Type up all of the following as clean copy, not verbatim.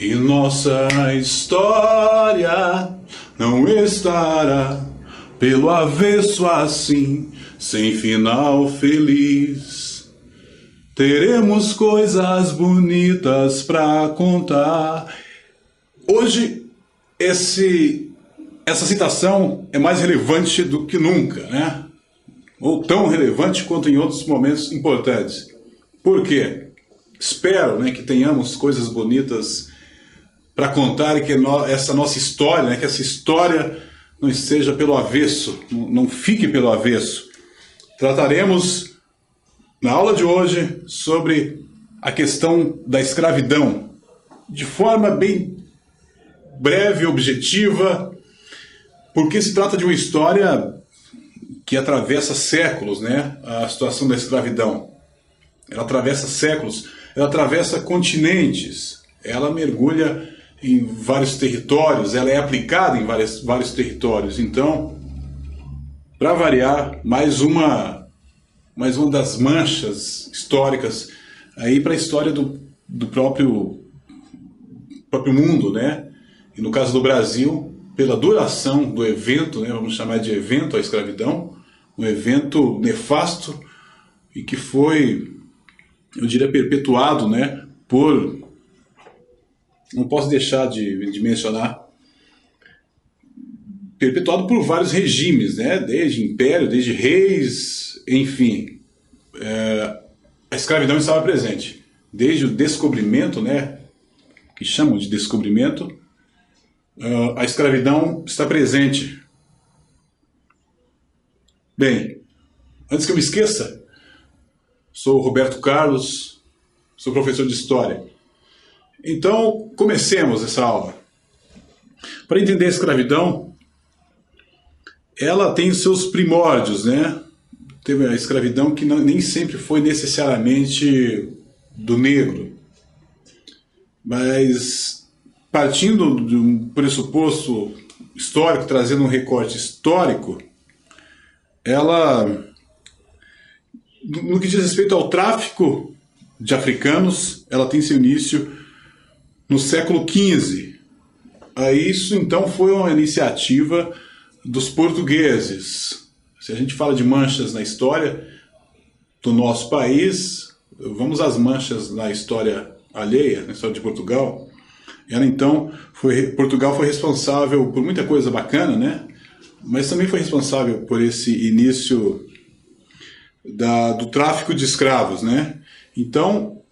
E nossa história não estará pelo avesso assim, sem final feliz. Teremos coisas bonitas pra contar. Hoje, essa citação é mais relevante do que nunca, né? Ou tão relevante quanto em outros momentos importantes. Por quê? Espero, né, que tenhamos coisas bonitas para contar e que essa nossa história, né, que essa história não esteja pelo avesso, não fique pelo avesso. Trataremos na aula de hoje sobre a questão da escravidão, de forma bem breve, objetiva, porque se trata de uma história que atravessa séculos, né, a situação da escravidão. Ela atravessa séculos, ela atravessa continentes, ela mergulha em vários territórios, ela é aplicada em vários territórios. Então, para variar, mais uma das manchas históricas aí para a história do próprio mundo, né? E no caso do Brasil, pela duração do evento, né? Vamos chamar de evento a escravidão, um evento nefasto e que foi, eu diria, perpetuado, né? Não posso deixar de mencionar, perpetuado por vários regimes, né? Desde império, desde reis, enfim. A escravidão estava presente. Desde o descobrimento, né? Que chamam de descobrimento, a escravidão está presente. Bem, antes que eu me esqueça, sou o Roberto Carlos, sou professor de História. Então, comecemos essa aula. Para entender a escravidão, ela tem os seus primórdios, né? Teve a escravidão que nem sempre foi necessariamente do negro. Mas, partindo de um pressuposto histórico, trazendo um recorte histórico, ela, no que diz respeito ao tráfico de africanos, ela tem seu início no século XV. Isso, então, foi uma iniciativa dos portugueses. Se a gente fala de manchas na história do nosso país, vamos às manchas na história alheia, na história de Portugal. Portugal foi responsável por muita coisa bacana, né? Mas também foi responsável por esse início do tráfico de escravos, né? Então,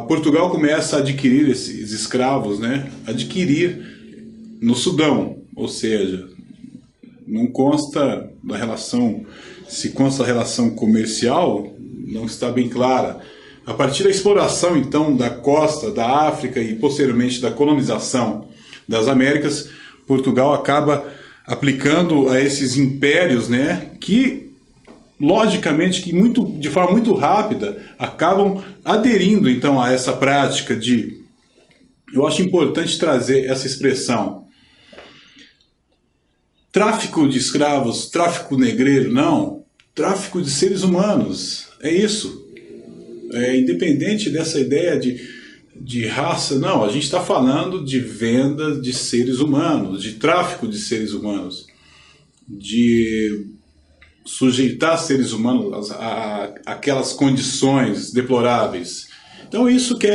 Portugal começa a adquirir esses escravos, né? Adquirir no Sudão, ou seja, não consta da relação, se consta a relação comercial, não está bem clara. A partir da exploração, então, da costa da África e posteriormente da colonização das Américas, Portugal acaba aplicando a esses impérios, né, que logicamente, de forma muito rápida, acabam aderindo, então, a essa prática de... Eu acho importante trazer essa expressão. Tráfico de escravos, tráfico negreiro, não. Tráfico de seres humanos, é isso. Independente dessa ideia de raça, não. A gente está falando de venda de seres humanos, de tráfico de seres humanos, de sujeitar seres humanos a aquelas condições deploráveis. Então isso que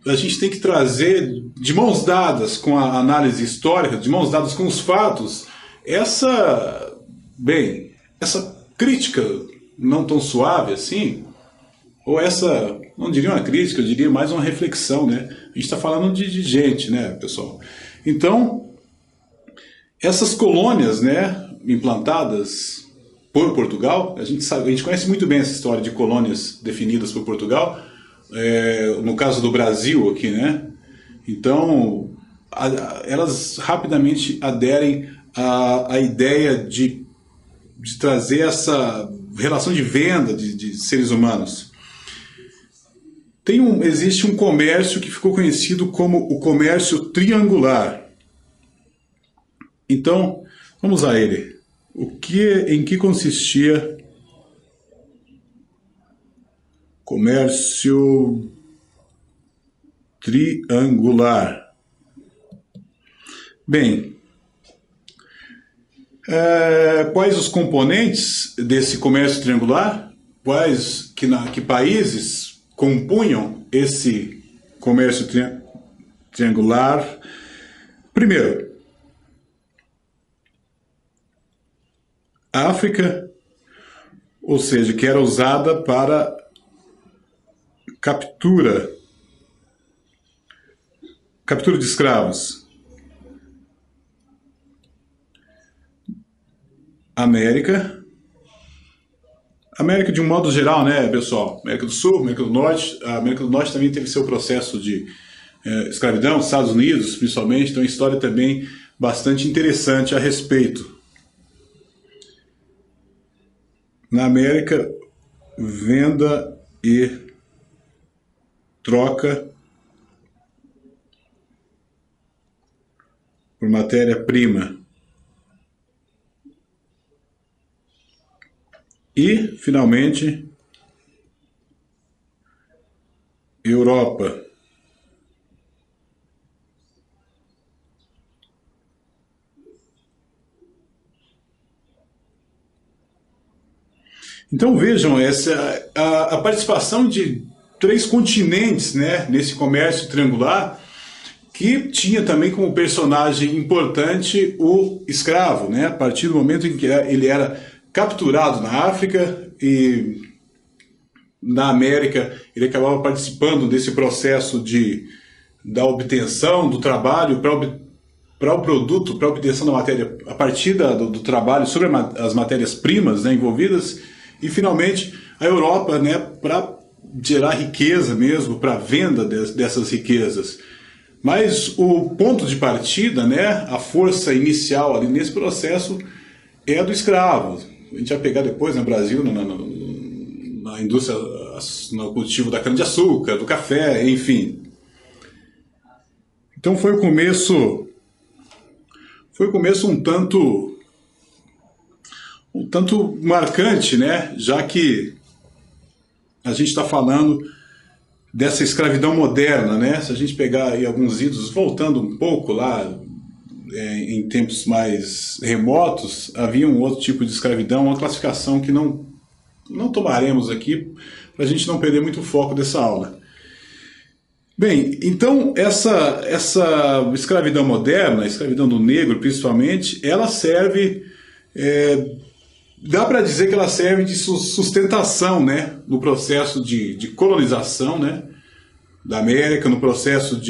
a gente tem que trazer de mãos dadas com a análise histórica, de mãos dadas com os fatos, essa crítica não tão suave assim, ou não diria uma crítica, eu diria mais uma reflexão, né? A gente está falando de gente, né, pessoal? Então, essas colônias, né, implantadas por Portugal, a gente conhece muito bem essa história de colônias definidas por Portugal, no caso do Brasil aqui, né? Então, elas rapidamente aderem à ideia de trazer essa relação de venda de seres humanos. Existe um comércio que ficou conhecido como o comércio triangular. Então, vamos a ele. Em que consistia comércio triangular. Bem, quais os componentes desse comércio triangular? Que países compunham esse comércio triangular? Primeiro, a África, ou seja, que era usada para captura de escravos. América de um modo geral, né, pessoal? América do Sul, América do Norte. A América do Norte também teve seu processo de escravidão, Estados Unidos principalmente, então história também bastante interessante a respeito. Na América, venda e troca por matéria-prima. E, finalmente, Europa. Então vejam a participação de 3 continentes, né, nesse comércio triangular, que tinha também como personagem importante o escravo, né, a partir do momento em que ele era capturado na África e na América ele acabava participando desse processo da obtenção do trabalho para o produto, para a obtenção da matéria, a partir do trabalho sobre as matérias-primas, né, envolvidas, e finalmente a Europa, né, para gerar riqueza mesmo, para a venda dessas riquezas. Mas o ponto de partida, né, a força inicial ali nesse processo é a do escravo. A gente vai pegar depois no Brasil, na indústria, no cultivo da cana-de-açúcar, do café, enfim. Então foi o começo um tanto marcante, né? Já que a gente está falando dessa escravidão moderna, né? Se a gente pegar aí alguns idos, voltando um pouco lá, em tempos mais remotos, havia um outro tipo de escravidão, uma classificação que não tomaremos aqui, para a gente não perder muito o foco dessa aula. Bem, então essa escravidão moderna, a escravidão do negro principalmente, ela serve, dá para dizer que ela serve de sustentação, né, no processo de colonização, né, da América, no processo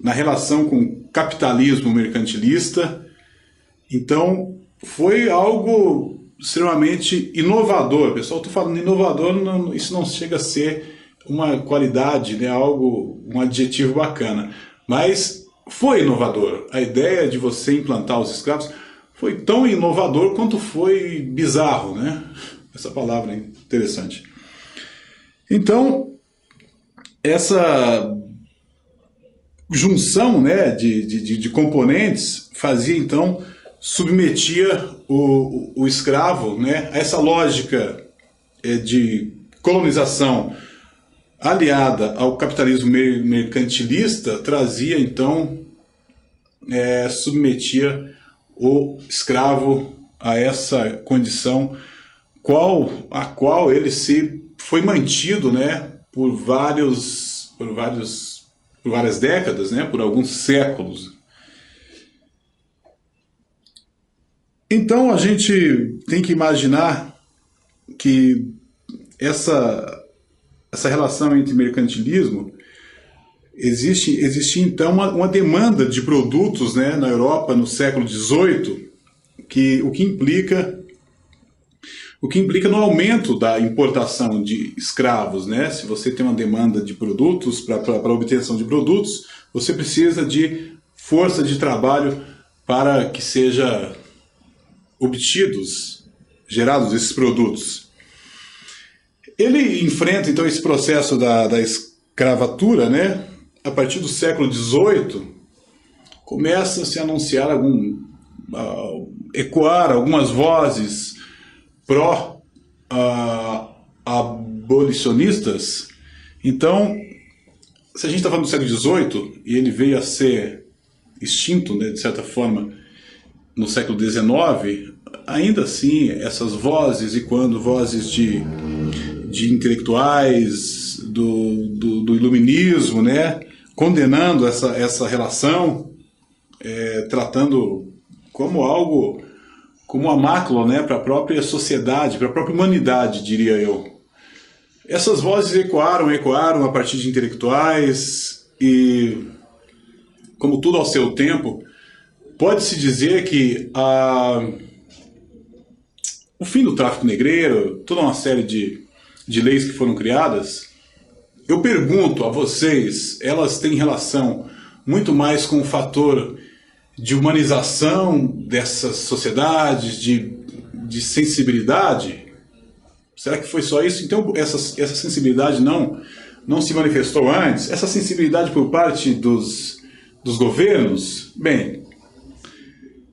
na relação com o capitalismo mercantilista. Então foi algo extremamente inovador. Pessoal, estou falando inovador, isso não chega a ser uma qualidade, né, um adjetivo bacana, mas foi inovador. A ideia de você implantar os escravos foi tão inovador quanto foi bizarro, né? Essa palavra é interessante. Então, essa junção, né, de componentes submetia o escravo, né, a essa lógica de colonização aliada ao capitalismo mercantilista, trazia então, submetia o escravo a essa condição a qual ele foi mantido, né, por várias décadas, né, por alguns séculos. Então a gente tem que imaginar que essa relação entre mercantilismo existe então uma demanda de produtos, né, na Europa no século XVIII, o que implica no aumento da importação de escravos, né? Se você tem uma demanda de produtos, para a obtenção de produtos, você precisa de força de trabalho para que seja gerados esses produtos. Ele enfrenta então esse processo da escravatura, né? A partir do século XVIII, começa a se anunciar ecoar algumas vozes pró-abolicionistas. Então, se a gente está falando do século XVIII e ele veio a ser extinto, né, de certa forma, no século XIX, ainda assim, essas vozes, e quando vozes de intelectuais do iluminismo, né, condenando essa relação, tratando como algo, como uma mácula, né, para a própria sociedade, para a própria humanidade, diria eu. Essas vozes ecoaram a partir de intelectuais e, como tudo ao seu tempo, pode-se dizer que o fim do tráfico negreiro, toda uma série de leis que foram criadas, eu pergunto a vocês, elas têm relação muito mais com o fator de humanização dessas sociedades, de sensibilidade? Será que foi só isso? Então essa sensibilidade não se manifestou antes? Essa sensibilidade por parte dos governos? Bem,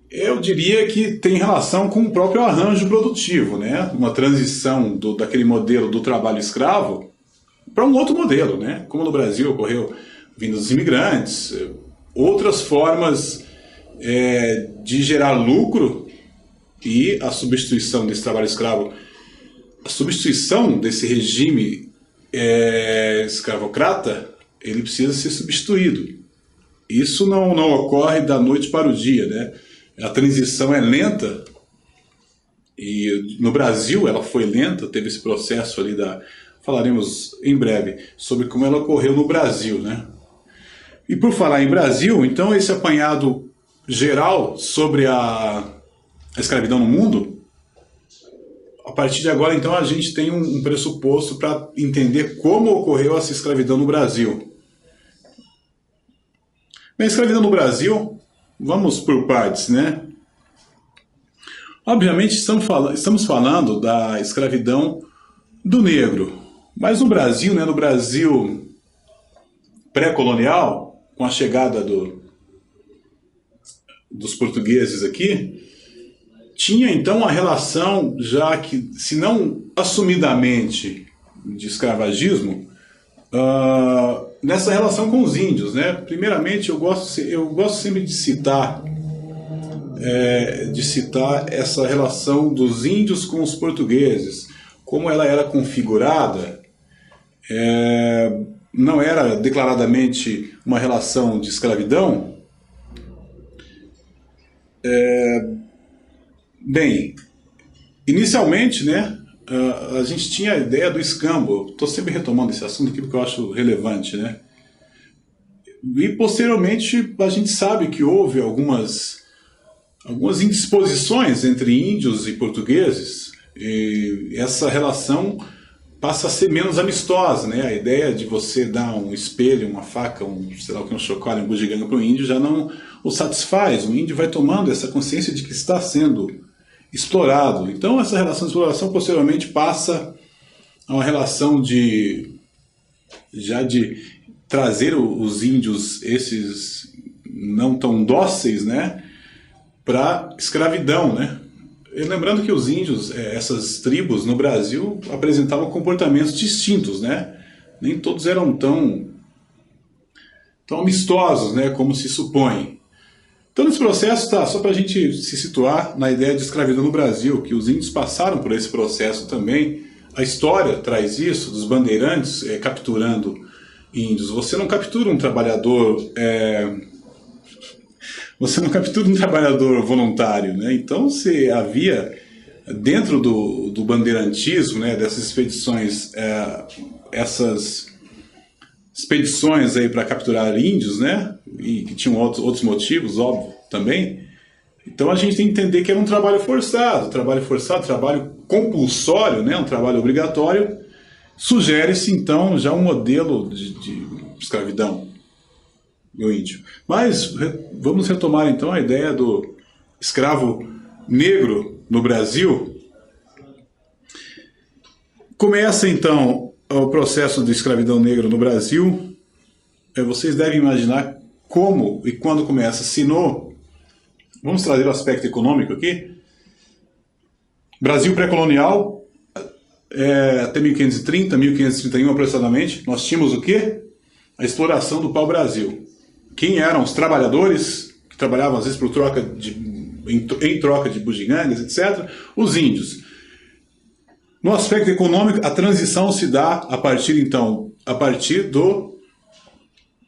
eu diria que tem relação com o próprio arranjo produtivo, né? Uma transição daquele modelo do trabalho escravo para um outro modelo, né? Como no Brasil ocorreu vindo dos imigrantes, outras formas de gerar lucro, e a substituição desse trabalho escravo, a substituição desse regime escravocrata, ele precisa ser substituído. Isso não ocorre da noite para o dia, né? A transição é lenta, e no Brasil ela foi lenta, teve esse processo ali falaremos em breve sobre como ela ocorreu no Brasil, né? E por falar em Brasil, então esse apanhado geral sobre a escravidão no mundo, a partir de agora então a gente tem um pressuposto para entender como ocorreu essa escravidão no Brasil. Bem, a escravidão no Brasil, vamos por partes, né? Obviamente estamos falando da escravidão do negro, mas no Brasil, né, no Brasil pré-colonial, com a chegada dos portugueses aqui, tinha então uma relação, já que, se não assumidamente de escravagismo, nessa relação com os índios, né? Primeiramente, eu gosto sempre de citar essa relação dos índios com os portugueses, como ela era configurada. Não era declaradamente uma relação de escravidão. Bem, inicialmente, né, a gente tinha a ideia do escambo. Estou sempre retomando esse assunto aqui porque eu acho relevante, né? E posteriormente a gente sabe que houve algumas indisposições entre índios e portugueses, e essa relação passa a ser menos amistosa, né? A ideia de você dar um espelho, uma faca, um chocalho, um bugiganga para o índio já não o satisfaz. O índio vai tomando essa consciência de que está sendo explorado. Então essa relação de exploração posteriormente passa a uma relação de trazer os índios, esses não tão dóceis, né, para escravidão, né? E lembrando que os índios, essas tribos no Brasil, apresentavam comportamentos distintos, né? Nem todos eram tão amistosos, né, como se supõe. Então, nesse processo, só para a gente se situar na ideia de escravidão no Brasil, que os índios passaram por esse processo também. A história traz isso, dos bandeirantes capturando índios. Você não captura um trabalhador... Você não captura um trabalhador voluntário, né? Então, se havia, dentro do bandeirantismo, né, dessas expedições, essas expedições aí para capturar índios, né, e que tinham outros motivos, óbvio, também. Então, a gente tem que entender que era um trabalho forçado, trabalho compulsório, né, um trabalho obrigatório. Sugere-se, então, já um modelo de escravidão do índio. Mas vamos retomar então a ideia do escravo negro no Brasil. Começa então o processo de escravidão negra no Brasil. Vocês devem imaginar como e quando começa. Vamos trazer o aspecto econômico aqui. Brasil pré-colonial, até 1530, 1531 aproximadamente, nós tínhamos o quê? a exploração do pau-brasil. Quem eram os trabalhadores, que trabalhavam às vezes em troca de bugigangas, etc., os índios. No aspecto econômico, a transição se dá a partir do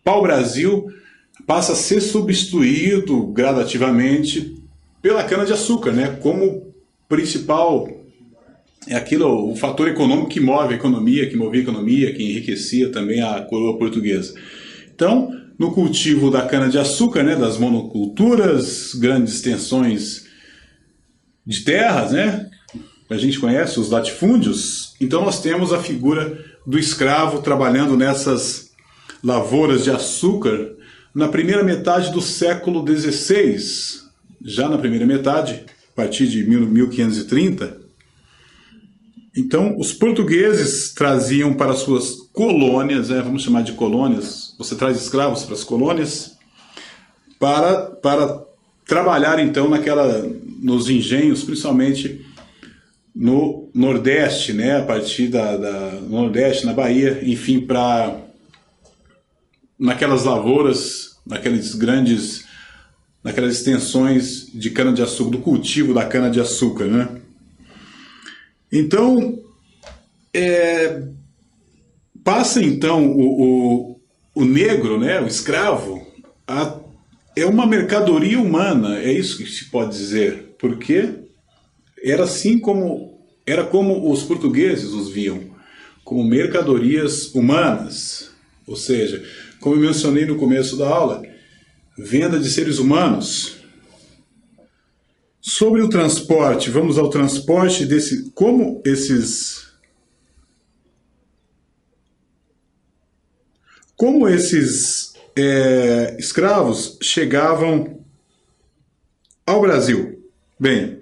pau-brasil, passa a ser substituído gradativamente pela cana-de-açúcar, né, como principal, o fator econômico que move a economia, que movia a economia, que enriquecia também a coroa portuguesa. Então, no cultivo da cana-de-açúcar, né, das monoculturas, grandes extensões de terras, né, a gente conhece os latifúndios, então nós temos a figura do escravo trabalhando nessas lavouras de açúcar na primeira metade do século XVI, já na primeira metade, a partir de 1530. Então, os portugueses traziam para suas colônias, vamos chamar de colônias, você traz escravos para as colônias, para trabalhar então nos engenhos, principalmente no Nordeste, né, a partir no Nordeste, na Bahia, enfim, naquelas lavouras, naquelas extensões de cana-de-açúcar, do cultivo da cana-de-açúcar, né? Então, passa então o negro, né, o escravo, é uma mercadoria humana, é isso que se pode dizer, porque era como os portugueses os viam, como mercadorias humanas, ou seja, como eu mencionei no começo da aula, venda de seres humanos. Sobre o transporte, vamos ao transporte como esses escravos chegavam ao Brasil. Bem,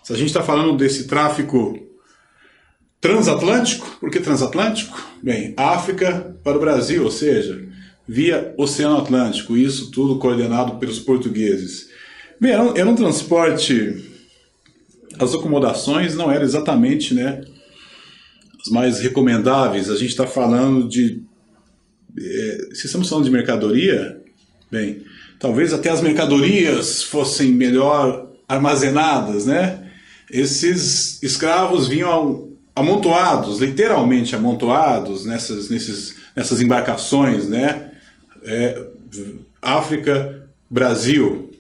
se a gente está falando desse tráfico transatlântico, por que transatlântico? Bem, África para o Brasil, ou seja, via Oceano Atlântico, isso tudo coordenado pelos portugueses. Bem, era um transporte, as acomodações não eram exatamente, né, as mais recomendáveis. A gente está falando se estamos falando de mercadoria, bem, talvez até as mercadorias fossem melhor armazenadas, né? Esses escravos vinham amontoados, literalmente amontoados nessas embarcações, né? África, Brasil.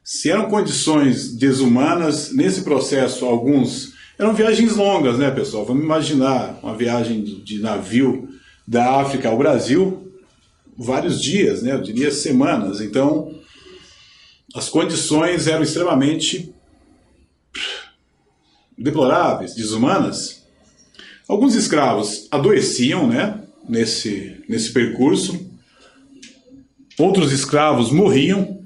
Se eram condições desumanas, nesse processo, alguns eram viagens longas, né, pessoal? Vamos imaginar uma viagem de navio da África ao Brasil, vários dias, né? Eu diria semanas. Então, as condições eram extremamente deploráveis, desumanas. Alguns escravos adoeciam, né, nesse percurso. Outros escravos morriam,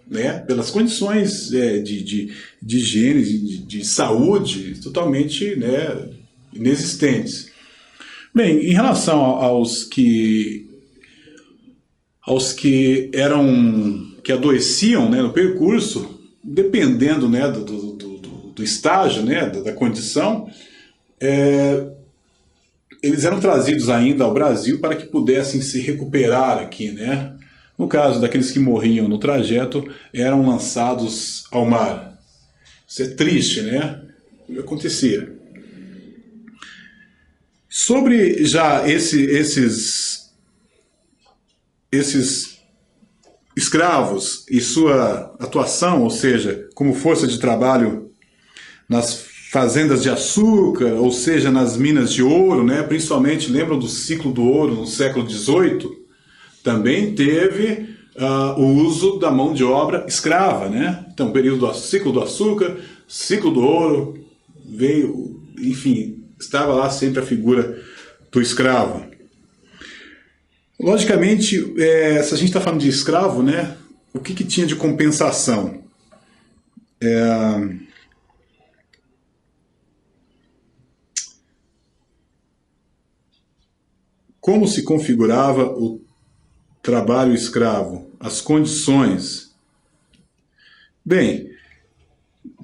né, pelas condições de higiene, de saúde totalmente, né, inexistentes. Bem, em relação aos que adoeciam, né, no percurso, dependendo, né, do estágio, né, da condição, eles eram trazidos ainda ao Brasil para que pudessem se recuperar aqui, né? No caso daqueles que morriam no trajeto, eram lançados ao mar. Isso é triste, né? Acontecia. Sobre já esses escravos e sua atuação, ou seja, como força de trabalho nas fazendas de açúcar, ou seja, nas minas de ouro, né? Principalmente, lembram do ciclo do ouro no século XVIII? Também teve o uso da mão de obra escrava, né? Então, período do ciclo do açúcar, ciclo do ouro, veio, enfim, estava lá sempre a figura do escravo. Logicamente, se a gente está falando de escravo, né, o que tinha de compensação? Como se configurava o trabalho escravo? As condições? Bem,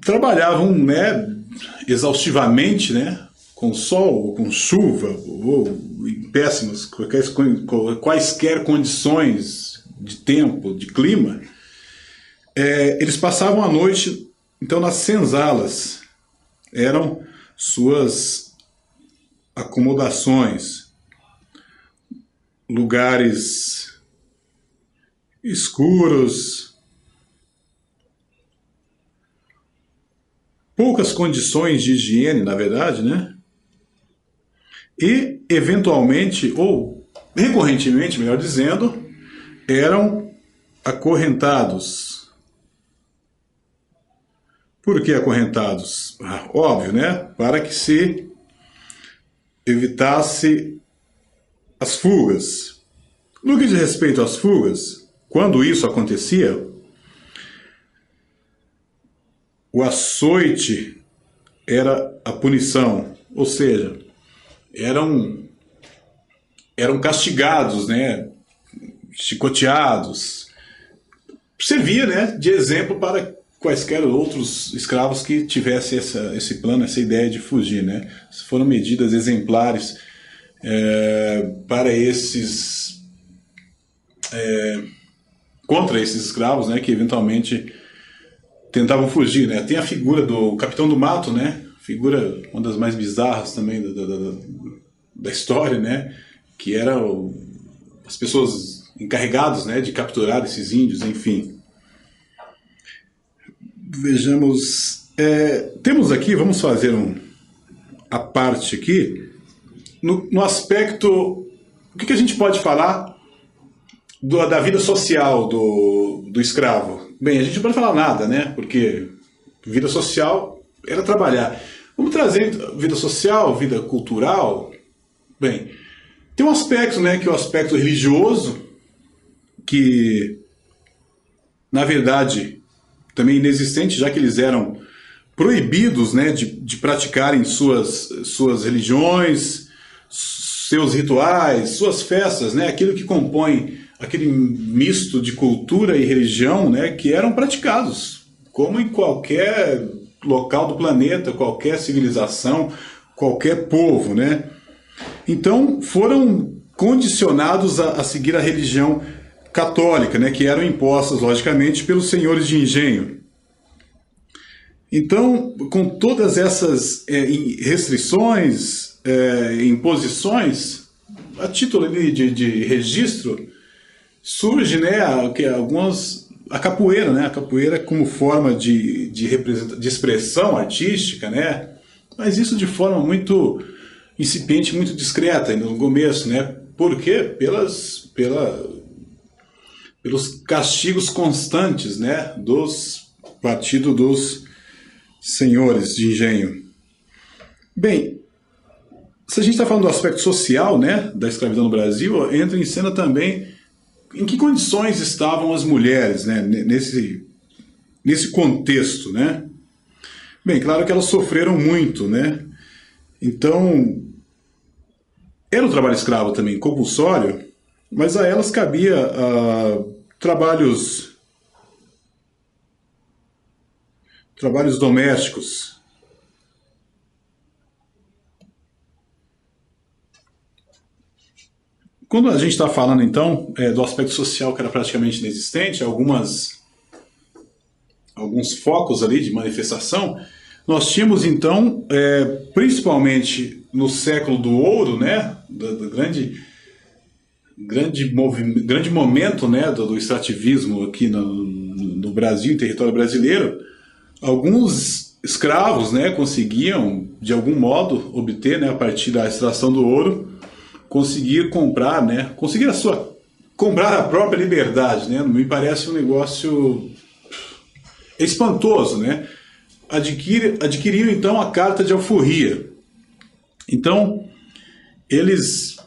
trabalhavam, né, exaustivamente, né, com sol, ou com chuva, ou em péssimas, quaisquer condições de tempo, de clima, eles passavam a noite, então, nas senzalas. Eram suas acomodações, lugares escuros, poucas condições de higiene, na verdade, né? E, eventualmente, ou recorrentemente, melhor dizendo, eram acorrentados. Por que acorrentados? Óbvio, né? Para que se evitasse as fugas. No que diz respeito às fugas, quando isso acontecia, o açoite era a punição, ou seja, eram castigados, né? Chicoteados. Servia, né, de exemplo para quaisquer outros escravos que tivessem esse plano, essa ideia de fugir, né? Foram medidas exemplares para esses contra esses escravos, né, que eventualmente tentavam fugir, né? Tem a figura do Capitão do Mato, né? Figura uma das mais bizarras também da história, né? Que era as pessoas encarregadas, né, de capturar esses índios, enfim. Vejamos, temos aqui, vamos fazer a parte aqui, no aspecto, o que a gente pode falar da vida social do escravo? Bem, a gente não pode falar nada, né? Porque vida social era trabalhar. Vamos trazer vida social, vida cultural. Bem, tem um aspecto, né, que é o aspecto religioso, que, na verdade, também inexistente, já que eles eram proibidos, né, de praticarem suas religiões, seus rituais, suas festas, né, aquilo que compõe aquele misto de cultura e religião, né, que eram praticados, como em qualquer local do planeta, qualquer civilização, qualquer povo, né? Então foram condicionados a seguir a religião católica, né, que eram impostas, logicamente, pelos senhores de engenho. Então, com todas essas restrições, imposições, a título de registro, surge, né, a capoeira, né, a capoeira como forma de expressão artística, né, mas isso de forma muito incipiente, muito discreta no começo, né, por quê? Pelos castigos constantes, né, partido dos senhores de engenho. Bem, se a gente está falando do aspecto social, né, da escravidão no Brasil, entra em cena também em que condições estavam as mulheres, né, nesse contexto, né? Bem, claro que elas sofreram muito, né? Então, era um trabalho escravo também, compulsório, mas a elas cabia trabalhos domésticos. Quando a gente está falando, então, do aspecto social que era praticamente inexistente, alguns focos ali de manifestação, nós tínhamos, então, principalmente no século do ouro, né, do grande momento, né, do extrativismo aqui no Brasil, em território brasileiro, alguns escravos, né, conseguiam, de algum modo, obter, né, a partir da extração do ouro, comprar a própria liberdade, né? Me parece um negócio espantoso, né? Adquiriram então a carta de alforria. Então, eles,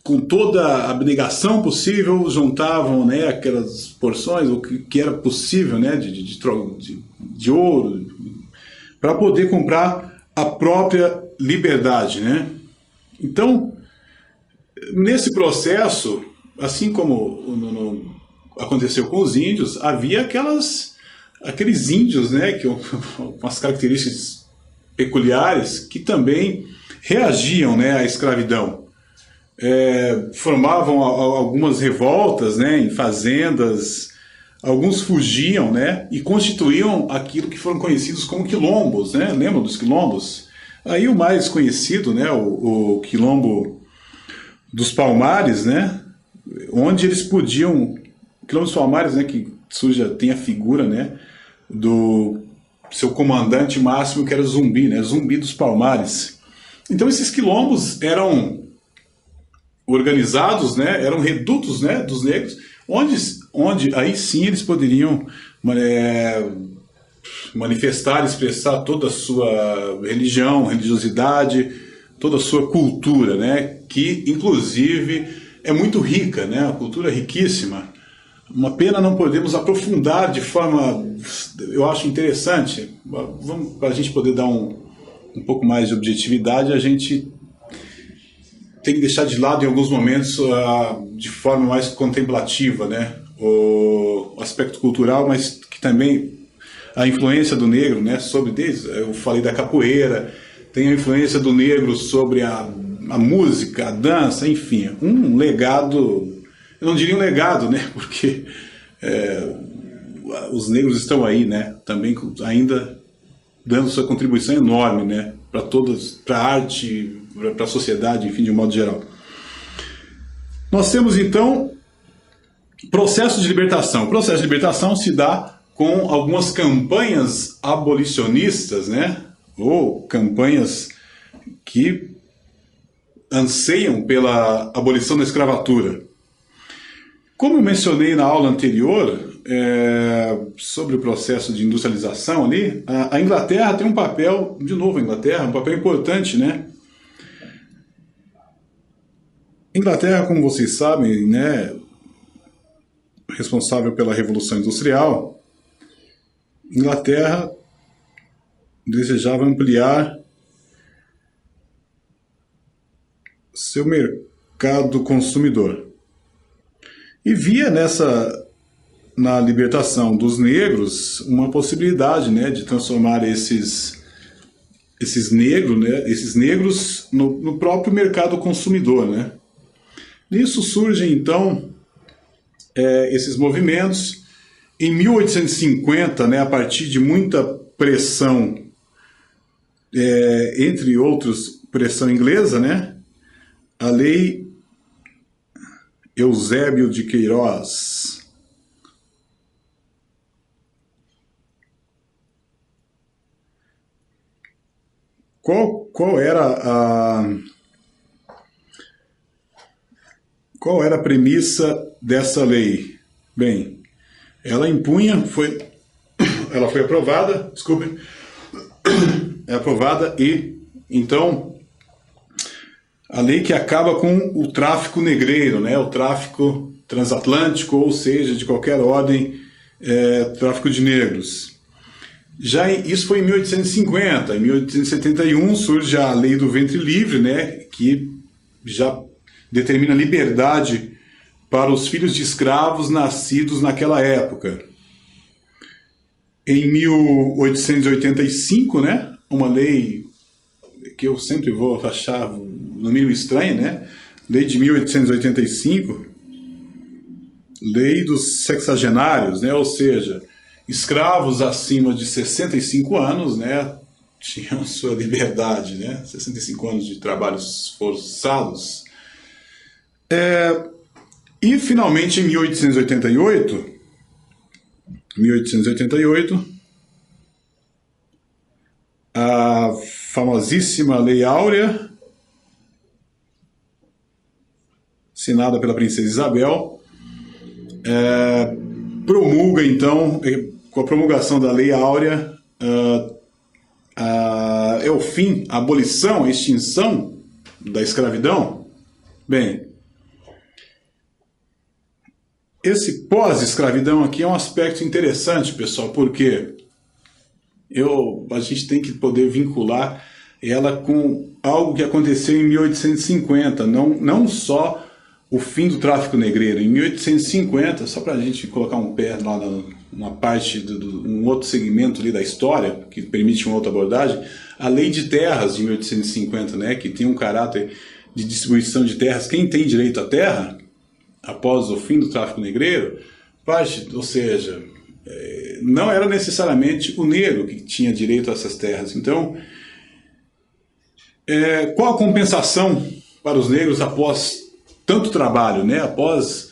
com toda a abnegação possível, juntavam, né, aquelas porções, o que era possível, né, de ouro, para poder comprar a própria liberdade, né? Então, nesse processo, assim como aconteceu com os índios, havia aqueles índios, né, com as características peculiares, que também reagiam, né, à escravidão. Formavam algumas revoltas, né, em fazendas, alguns fugiam, né, e constituíam aquilo que foram conhecidos como quilombos, né, lembram dos quilombos? Aí o mais conhecido, né, o quilombo dos Palmares, né, onde eles podiam, o quilombo dos Palmares, né, que tem a figura, né, do seu comandante máximo, que era Zumbi, né, Zumbi dos Palmares. Então esses quilombos eram organizados, né, eram redutos, né, dos negros, onde aí sim eles poderiam manifestar, expressar toda a sua religião, religiosidade, toda a sua cultura, né, que inclusive é muito rica, né, a cultura é riquíssima. Uma pena não podemos aprofundar de forma, eu acho interessante, para a gente poder dar um pouco mais de objetividade, a gente tem que deixar de lado em alguns momentos de forma mais contemplativa, né, o aspecto cultural, mas que também a influência do negro, né, sobre desde, eu falei da capoeira, tem a influência do negro sobre a música, a dança, enfim, um legado, eu não diria um legado, né, porque os negros estão aí, né, também ainda dando sua contribuição enorme, né, para a arte, para a sociedade, enfim, de um modo geral. Nós temos, então, processo de libertação. O processo de libertação se dá com algumas campanhas abolicionistas, né, ou campanhas que anseiam pela abolição da escravatura. Como eu mencionei na aula anterior, sobre o processo de industrialização ali, a Inglaterra tem um papel, de novo a Inglaterra, um papel importante, né? Inglaterra, como vocês sabem, né, responsável pela Revolução Industrial, Inglaterra desejava ampliar seu mercado consumidor. E via na libertação dos negros uma possibilidade, né, de transformar esses negros no próprio mercado consumidor, né. Nisso surgem, então, esses movimentos. Em 1850, né, a partir de muita pressão, entre outros, pressão inglesa, né, a lei Eusébio de Queiroz, qual era a premissa dessa lei? Bem, ela foi aprovada, desculpe, aprovada, e então a lei que acaba com o tráfico negreiro, né, o tráfico transatlântico, ou seja, de qualquer ordem, tráfico de negros. Isso foi em 1850, em 1871 surge a lei do ventre livre, né, que já determina liberdade para os filhos de escravos nascidos naquela época. Em 1885, né, uma lei que eu sempre vou achar no mínimo estranha, né, lei de 1885, lei dos sexagenários, né, ou seja, escravos acima de 65 anos, né, tinham sua liberdade, né, 65 anos de trabalhos forçados. E, finalmente, em 1888, a famosíssima Lei Áurea, assinada pela Princesa Isabel, promulga, então, com a promulgação da Lei Áurea, é o fim, a abolição, a extinção da escravidão. Bem, esse pós-escravidão aqui é um aspecto interessante, pessoal, porque a gente tem que poder vincular ela com algo que aconteceu em 1850, não só o fim do tráfico negreiro. Em 1850, só para a gente colocar um pé lá uma parte, um outro segmento ali da história, que permite uma outra abordagem, a Lei de Terras de 1850, né, que tem um caráter de distribuição de terras. Quem tem direito à terra, após o fim do tráfico negreiro, ou seja, não era necessariamente o negro que tinha direito a essas terras. Então, qual a compensação para os negros após tanto trabalho, né? Após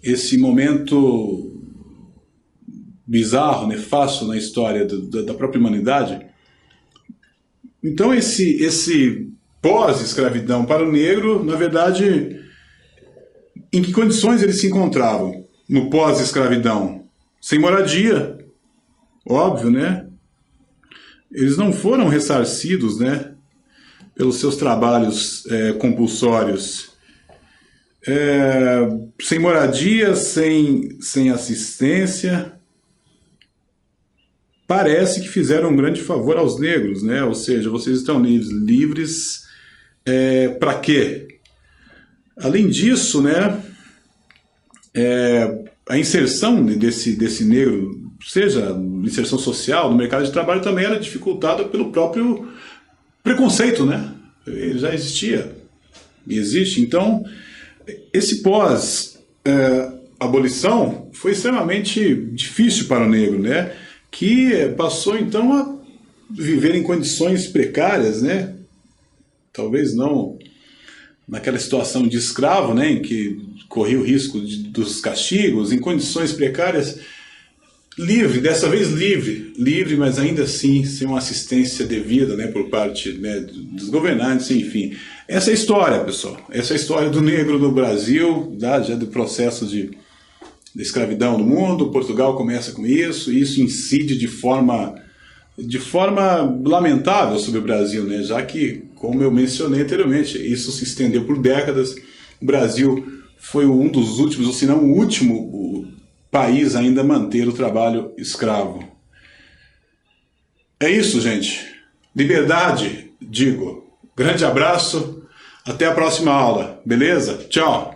esse momento bizarro, nefasto na história da própria humanidade? Então, esse pós-escravidão para o negro, na verdade, em que condições eles se encontravam no pós-escravidão? Sem moradia, óbvio, né? Eles não foram ressarcidos, né, pelos seus trabalhos compulsórios. Sem moradia, sem assistência. Parece que fizeram um grande favor aos negros, né? Ou seja, vocês estão livres para quê? Além disso, né, a inserção desse negro, seja inserção social no mercado de trabalho, também era dificultada pelo próprio preconceito, né? Ele já existia e existe. Então, esse pós-abolição foi extremamente difícil para o negro, né? Que passou então a viver em condições precárias, né? Talvez não naquela situação de escravo, né, em que corria o risco dos castigos, em condições precárias, livre, dessa vez livre, mas ainda assim sem uma assistência devida, né, por parte, né, dos governantes, enfim. Essa é a história, pessoal. Essa é a história do negro no Brasil, já do processo de escravidão no mundo. Portugal começa com isso, e isso incide de forma lamentável sobre o Brasil, né? Já que, como eu mencionei anteriormente, isso se estendeu por décadas. O Brasil foi um dos últimos, ou se não o último país ainda a manter o trabalho escravo. É isso, gente. Liberdade, digo. Grande abraço, até a próxima aula, beleza? Tchau!